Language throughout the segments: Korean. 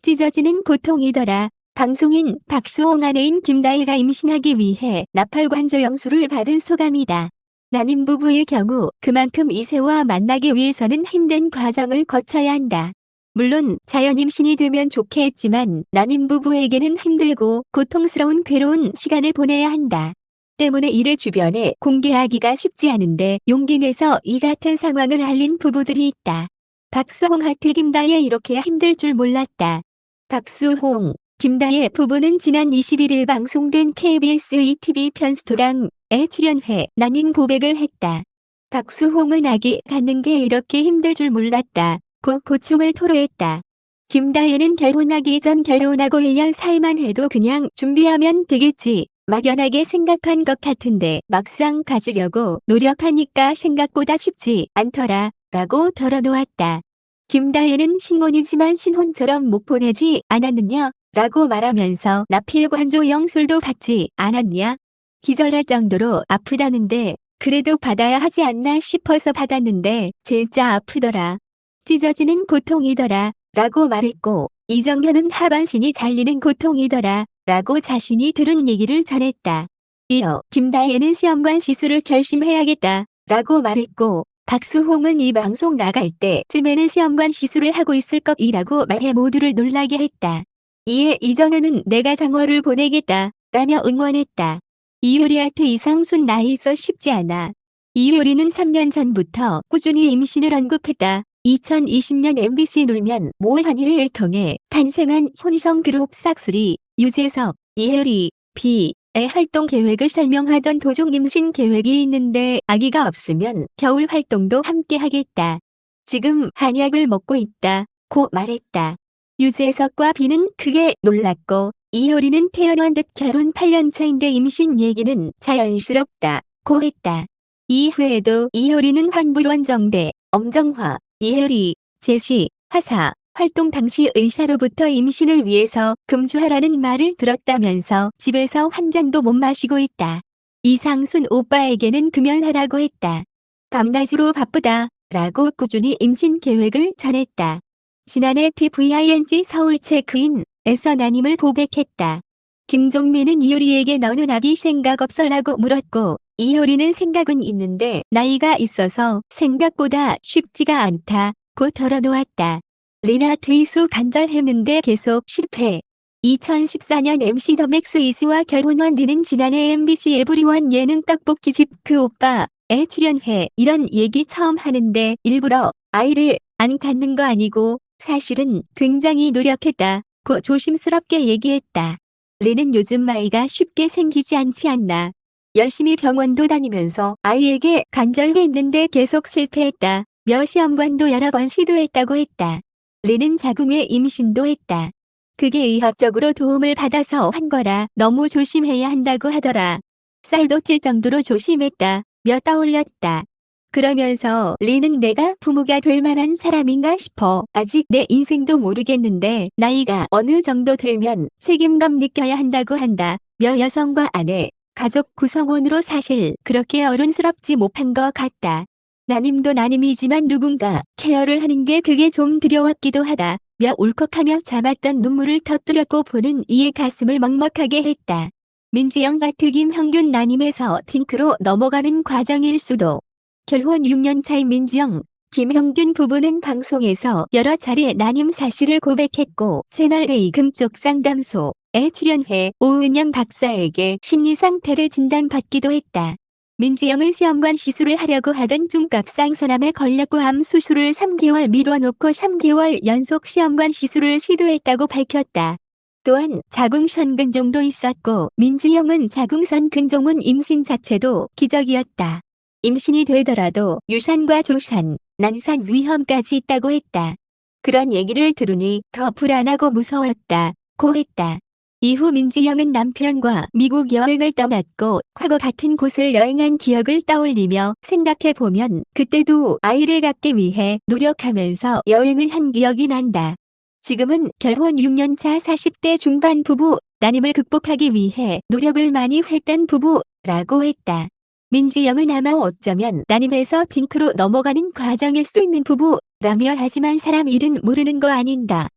찢어지는 고통이더라. 방송인 박수홍 아내인 김다혜가 임신하기 위해 나팔관조 영수를 받은 소감이다. 난임 부부의 경우 그만큼 이세와 만나기 위해서는 힘든 과정을 거쳐야 한다. 물론 자연 임신이 되면 좋게 했지만 난임 부부에게는 힘들고 고통스러운 괴로운 시간을 보내야 한다. 때문에 이를 주변에 공개하기가 쉽지 않은데 용기 내서 이 같은 상황을 알린 부부들이 있다. 박수홍 하트 김다혜 이렇게 힘들 줄 몰랐다. 박수홍, 김다혜 부부는 지난 21일 방송된 KBS ETV 편스토랑에 출연해 난임 고백을 했다. 박수홍은 아기 갖는 게 이렇게 힘들 줄 몰랐다. 고 고충을 토로했다. 김다혜는 결혼하기 전 결혼하고 1년 사이만 해도 그냥 준비하면 되겠지. 막연하게 생각한 것 같은데 막상 가지려고 노력하니까 생각보다 쉽지 않더라. 라고 털어놓았다. 김다혜는 신혼이지만 신혼처럼 못 보내지 않았느냐? 라고 말하면서 나필관조 영술도 받지 않았냐? 기절할 정도로 아프다는데 그래도 받아야 하지 않나 싶어서 받았는데 진짜 아프더라. 찢어지는 고통이더라. 라고 말했고 이정현은 하반신이 잘리는 고통이더라. 라고 자신이 들은 얘기를 전했다. 이어 김다혜는 시험관 시술을 결심해야겠다. 라고 말했고 박수홍은 이 방송 나갈 때쯤에는 시험관 시술을 하고 있을 것이라고 말해 모두를 놀라게 했다. 이에 이정현은 내가 장어를 보내겠다. 라며 응원했다. 이효리한테 이상순 나이 있어 쉽지 않아. 이효리는 3년 전부터 꾸준히 임신을 언급했다. 2020년 MBC 놀면 모한이를 통해 탄생한 혼성 그룹 싹쓸이, 유재석, 이혜리, 비의 활동 계획을 설명하던 도중 임신 계획이 있는데 아기가 없으면 겨울 활동도 함께 하겠다. 지금 한약을 먹고 있다. 고 말했다. 유재석과 비는 크게 놀랐고 이효리는 태어난 듯 결혼 8년 차인데 임신 얘기는 자연스럽다. 고 했다. 이후에도 이효리는 환불원 정대, 엄정화, 이혜리, 제시, 화사, 활동 당시 의사로부터 임신을 위해서 금주하라는 말을 들었다면서 집에서 한 잔도 못 마시고 있다. 이상순 오빠에게는 금연하라고 했다. 밤낮으로 바쁘다. 라고 꾸준히 임신 계획을 전했다. 지난해 TVING 서울 체크인에서 난임을 고백했다. 김종민은 이효리에게 너는 아기 생각 없어? 라고 물었고 이효리는 생각은 있는데 나이가 있어서 생각보다 쉽지가 않다. 고 털어놓았다. 리나 트위수 간절했는데 계속 실패. 2014년 MC 더 맥스 이수와 결혼한 리는 지난해 MBC 에브리원 예능 떡볶이집 그 오빠에 출연해 이런 얘기 처음 하는데 일부러 아이를 안 갖는 거 아니고 사실은 굉장히 노력했다. 고 조심스럽게 얘기했다. 리는 요즘 아이가 쉽게 생기지 않지 않나. 열심히 병원도 다니면서 아이에게 간절했는데 계속 실패했다. 며 시험관도 여러 번 시도했다고 했다. 리는 자궁에 임신도 했다. 그게 의학적으로 도움을 받아서 한 거라 너무 조심해야 한다고 하더라. 쌀도 찔 정도로 조심했다. 며 떠올렸다. 그러면서 리는 내가 부모가 될 만한 사람인가 싶어. 아직 내 인생도 모르겠는데 나이가 어느 정도 들면 책임감 느껴야 한다고 한다. 며 여성과 아내, 가족 구성원으로 사실 그렇게 어른스럽지 못한 것 같다. 난임도 난임이지만 누군가 케어를 하는 게 그게 좀 두려웠기도 하다. 며 울컥하며 참았던 눈물을 터뜨렸고 보는 이의 가슴을 먹먹하게 했다. 민지영 같은 김형균 난임에서 딩크로 넘어가는 과정일 수도. 결혼 6년 차인 민지영, 김형균 부부는 방송에서 여러 차례 난임 사실을 고백했고 채널A 금쪽 상담소에 출연해 오은영 박사에게 심리 상태를 진단받기도 했다. 민지영은 시험관 시술을 하려고 하던 중갑상선암에 걸렸고 암 수술을 3개월 미뤄놓고 3개월 연속 시험관 시술을 시도했다고 밝혔다. 또한 자궁선 근종도 있었고 민지영은 자궁선 근종은 임신 자체도 기적이었다. 임신이 되더라도 유산과 조산, 난산 위험까지 있다고 했다. 그런 얘기를 들으니 더 불안하고 무서웠다. 고 했다. 이후 민지영은 남편과 미국 여행을 떠났고 과거 같은 곳을 여행한 기억을 떠올리며 생각해보면 그때도 아이를 갖기 위해 노력하면서 여행을 한 기억이 난다. 지금은 결혼 6년차 40대 중반 부부, 난임을 극복하기 위해 노력을 많이 했던 부부라고 했다. 민지영은 아마 어쩌면 난임에서 딩크로 넘어가는 과정일 수 있는 부부라며 하지만 사람 일은 모르는 거 아닌가.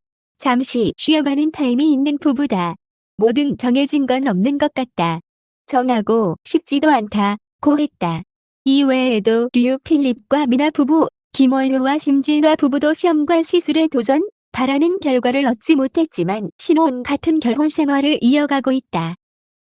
잠시 쉬어가는 타임이 있는 부부다. 뭐든 정해진 건 없는 것 같다. 정하고 싶지도 않다. 고 했다. 이외에도 류 필립과 미나 부부, 김원효와 심진화 부부도 시험관 시술에 도전, 바라는 결과를 얻지 못했지만 신혼 같은 결혼 생활을 이어가고 있다.